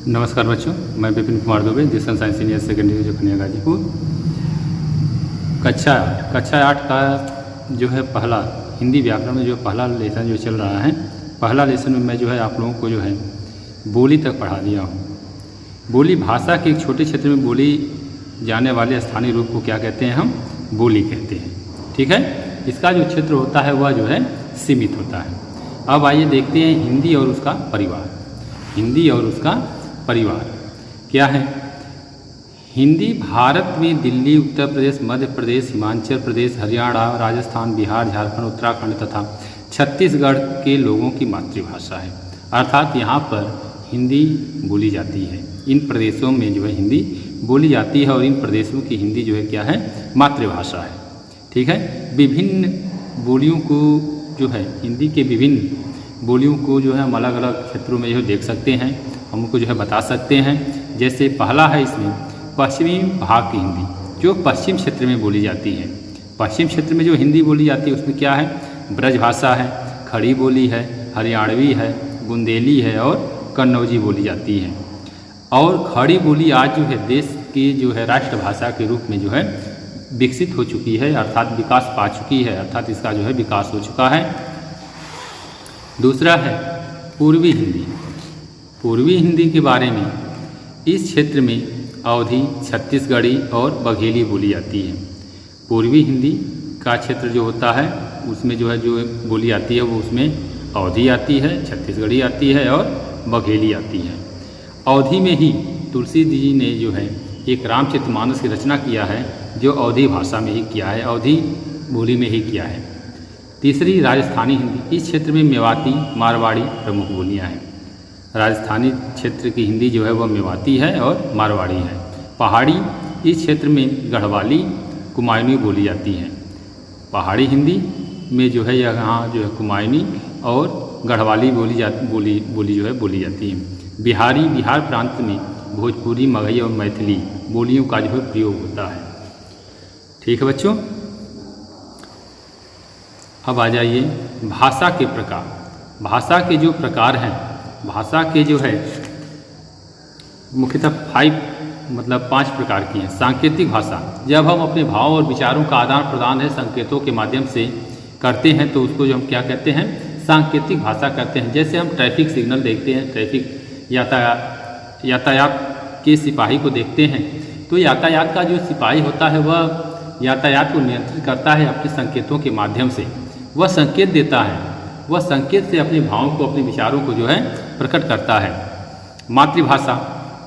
नमस्कार बच्चों, मैं Vipin Kumar Dubey, Jishan science senior secondary Jokhania Ghazipur. कक्षा 8 का जो है पहला हिंदी व्याकरण में जो पहला लेसन जो चल रहा है, पहला लेसन में मैं जो है आप लोगों को जो है बोली तक पढ़ा दिया हूँ। बोली भाषा के एक छोटे क्षेत्र में बोली जाने वाले स्थानीय रूप को क्या कहते हैं? हम बोली कहते हैं। ठीक है, इसका जो क्षेत्र होता है वह जो है सीमित होता है। अब आइए देखते हैं हिंदी और उसका परिवार। हिंदी और उसका परिवार क्या है? हिंदी भारत में दिल्ली, उत्तर प्रदेश, मध्य प्रदेश, हिमाचल प्रदेश, हरियाणा, राजस्थान, बिहार, झारखंड, उत्तराखंड तथा छत्तीसगढ़ के लोगों की मातृभाषा है। अर्थात यहाँ पर हिंदी बोली जाती है। इन प्रदेशों में जो है हिंदी बोली जाती है और इन प्रदेशों की हिंदी जो है क्या है? मातृभाषा है। ठीक है, विभिन्न बोलियों को जो है हिंदी के विभिन्न बोलियों को जो है हम अलग अलग क्षेत्रों में जो देख सकते हैं, हम उनको जो है बता सकते हैं। जैसे पहला है इसमें पश्चिमी भाग की हिंदी, जो पश्चिम क्षेत्र में बोली जाती है। पश्चिम क्षेत्र में जो हिंदी बोली जाती है उसमें क्या है? ब्रज भाषा है, खड़ी बोली है, हरियाणवी है, बुंदेली है और कन्नौजी बोली जाती है। और खड़ी बोली आज जो है देश की जो है राष्ट्रभाषा के रूप में जो है विकसित हो चुकी है, अर्थात विकास पा चुकी है, अर्थात इसका जो है विकास हो चुका है। दूसरा है पूर्वी हिंदी। पूर्वी हिंदी के बारे में इस क्षेत्र में अवधी, छत्तीसगढ़ी और बघेली बोली जाती है। पूर्वी हिंदी का क्षेत्र जो होता है उसमें जो है जो बोली आती है वो उसमें अवधी आती है, छत्तीसगढ़ी आती है और बघेली आती है। अवधी में ही तुलसी जी ने जो है एक रामचरितमानस की रचना किया है, जो अवधी भाषा में ही किया है, अवधी बोली में ही किया है। तीसरी राजस्थानी हिंदी। इस क्षेत्र में मेवाती, मारवाड़ी प्रमुख बोलियां हैं। राजस्थानी क्षेत्र की हिंदी जो है वह मेवाती है और मारवाड़ी है। पहाड़ी, इस क्षेत्र में गढ़वाली, कुमायूनी बोली जाती है। पहाड़ी हिंदी में जो है यहाँ जो है कुमायूनी और गढ़वाली बोली बोली जाती है। बिहारी, बिहार प्रांत में भोजपुरी, मगही और मैथिली बोलियों का जो है प्रयोग होता है। ठीक है बच्चों, अब आ जाइए भाषा के प्रकार। भाषा के जो प्रकार हैं, भाषा के जो है मुख्यतः 5 प्रकार की हैं। सांकेतिक भाषा, जब हम अपने भाव और विचारों का आदान प्रदान है संकेतों के माध्यम से करते हैं तो उसको जो हम क्या कहते हैं? सांकेतिक भाषा कहते हैं। जैसे हम ट्रैफिक सिग्नल देखते हैं, ट्रैफिक यातायात के सिपाही को देखते हैं, तो यातायात का जो सिपाही होता है वह यातायात को नियंत्रित करता है अपने संकेतों के माध्यम से। वह संकेत देता है, वह संकेत से अपने भावों को, अपने विचारों को जो है प्रकट करता है। मातृभाषा,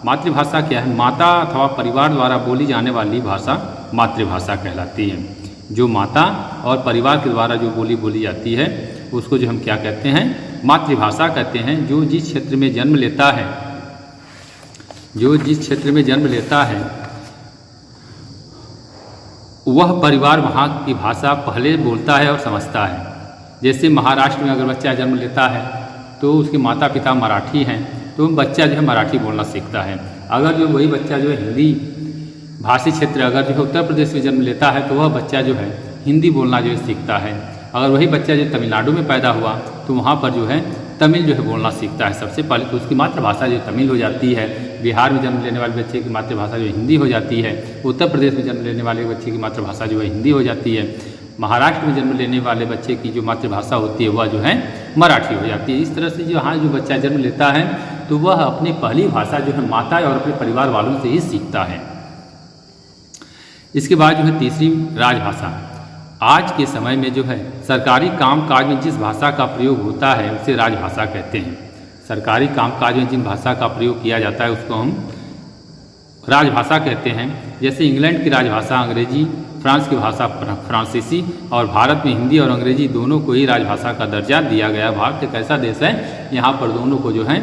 मातृभाषा क्या है? माता अथवा परिवार द्वारा बोली जाने वाली भाषा मातृभाषा कहलाती है। जो माता और परिवार के द्वारा जो बोली जाती है उसको जो हम क्या कहते हैं? मातृभाषा कहते हैं। जो जिस क्षेत्र में जन्म लेता है, जो जिस क्षेत्र में जन्म लेता है वह परिवार वहाँ की भाषा पहले बोलता है और समझता है। जैसे महाराष्ट्र में अगर बच्चा जन्म लेता है तो उसके माता पिता मराठी हैं, तो बच्चा जो है मराठी बोलना सीखता है। अगर जो वही बच्चा जो है हिंदी भाषी क्षेत्र अगर जो है उत्तर प्रदेश में जन्म लेता है तो वह बच्चा जो है हिंदी बोलना जो है सीखता है। अगर वही बच्चा जो तमिलनाडु में पैदा हुआ तो वहाँ पर जो है तमिल जो है बोलना सीखता है। सबसे पहले तो उसकी मातृभाषा जो तमिल हो जाती है। बिहार में जन्म लेने वाले बच्चे की मातृभाषा जो हिंदी हो जाती है। उत्तर प्रदेश में जन्म लेने वाले बच्चे की मातृभाषा जो है हिंदी हो जाती है। महाराष्ट्र में जन्म लेने वाले बच्चे की जो मातृभाषा होती है वह जो है मराठी हो जाती है। इस तरह से जो जो बच्चा जन्म लेता है तो वह अपनी पहली भाषा जो है माता और अपने परिवार वालों से ही सीखता है। इसके बाद जो है तीसरी राजभाषा। आज के समय में जो है सरकारी कामकाज में जिस भाषा का प्रयोग होता है उसे राजभाषा कहते हैं। सरकारी कामकाज में जिन भाषा का प्रयोग किया जाता है उसको हम राजभाषा कहते हैं। जैसे इंग्लैंड की राजभाषा अंग्रेजी, फ्रांस की भाषा फ्रांसीसी और भारत में हिंदी और अंग्रेजी दोनों को ही राजभाषा का दर्जा दिया गया। भारत एक ऐसा देश है यहाँ पर दोनों को जो है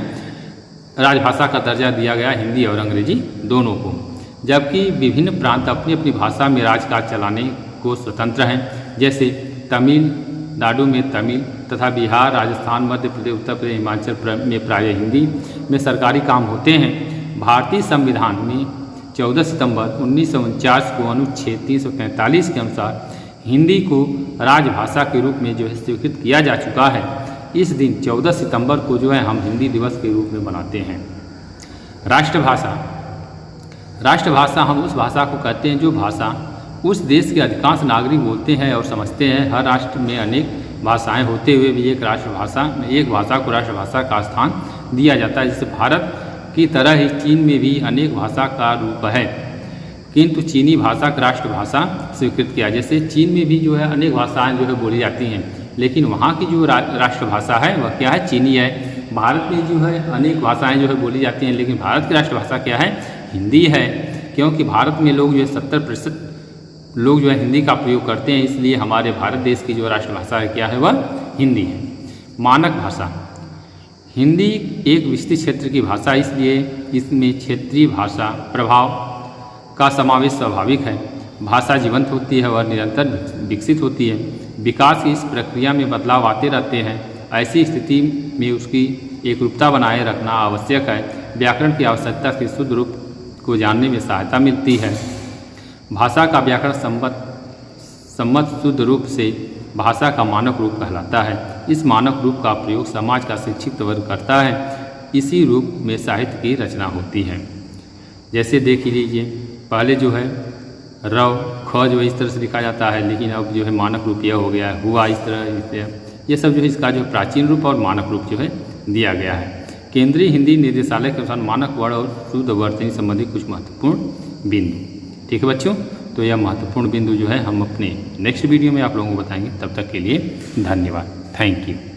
राजभाषा का दर्जा दिया गया, हिंदी और अंग्रेजी दोनों को। जबकि विभिन्न प्रांत अपनी अपनी भाषा में राजकाज चलाने को स्वतंत्र हैं। जैसे तमिलनाडु में तमिल तथा बिहार, राजस्थान, मध्य प्रदेश, उत्तर प्रदेश, हिमाचल में प्रायः हिंदी में सरकारी काम होते हैं। भारतीय संविधान में 14 सितंबर 1949 को अनुच्छेद 343 के अनुसार हिंदी को राजभाषा के रूप में जो है स्वीकृत किया जा चुका है। इस दिन 14 सितंबर को जो है हम हिंदी दिवस के रूप में मनाते हैं। राष्ट्रभाषा। राष्ट्रभाषा हम उस भाषा को कहते हैं जो भाषा उस देश के अधिकांश नागरिक बोलते हैं और समझते हैं। हर राष्ट्र में अनेक भाषाएं होते हुए भी एक भाषा को राष्ट्रभाषा का स्थान दिया जाता है। जैसे भारत की तरह ही चीन में भी अनेक भाषा का रूप है, किंतु चीनी भाषा को राष्ट्रभाषा स्वीकृत किया। जैसे चीन में भी जो है अनेक भाषाएं जो है बोली जाती हैं, लेकिन वहाँ की जो राष्ट्रभाषा है वह क्या है? चीनी है। भारत में जो है अनेक भाषाएं जो है बोली जाती हैं, लेकिन भारत की राष्ट्रभाषा क्या है? हिंदी है। क्योंकि भारत में लोग जो है 70% लोग जो है हिंदी का प्रयोग करते हैं, इसलिए हमारे भारत देश की जो राष्ट्रभाषा है क्या है? वह हिंदी है। मानक भाषा। हिंदी एक विस्तृत क्षेत्र की भाषा, इसलिए इसमें क्षेत्रीय भाषा प्रभाव का समावेश स्वाभाविक है। भाषा जीवंत होती है और निरंतर विकसित होती है। विकास की इस प्रक्रिया में बदलाव आते रहते हैं। ऐसी स्थिति में उसकी एकरूपता बनाए रखना आवश्यक है। व्याकरण की आवश्यकता से शुद्ध रूप को जानने में सहायता मिलती है। भाषा का व्याकरण सम्मत शुद्ध रूप से भाषा का मानक रूप कहलाता है। इस मानक रूप का प्रयोग समाज का शिक्षित वर्ग करता है। इसी रूप में साहित्य की रचना होती है। जैसे देख लीजिए, पहले जो है रव ख जो है इस तरह से लिखा जाता है, लेकिन अब जो है मानक रूप यह हो गया है। हुआ इस तरह, ये सब जो है इसका जो प्राचीन रूप और मानक रूप जो है दिया गया है। केंद्रीय हिंदी निदेशालय के अनुसार मानक वर्ण और शुद्ध वर्तनी संबंधी कुछ महत्वपूर्ण बिंदु। ठीक है बच्चों, तो यह महत्वपूर्ण बिंदु जो है हम अपने नेक्स्ट वीडियो में आप लोगों को बताएंगे। तब तक के लिए धन्यवाद। Thank you.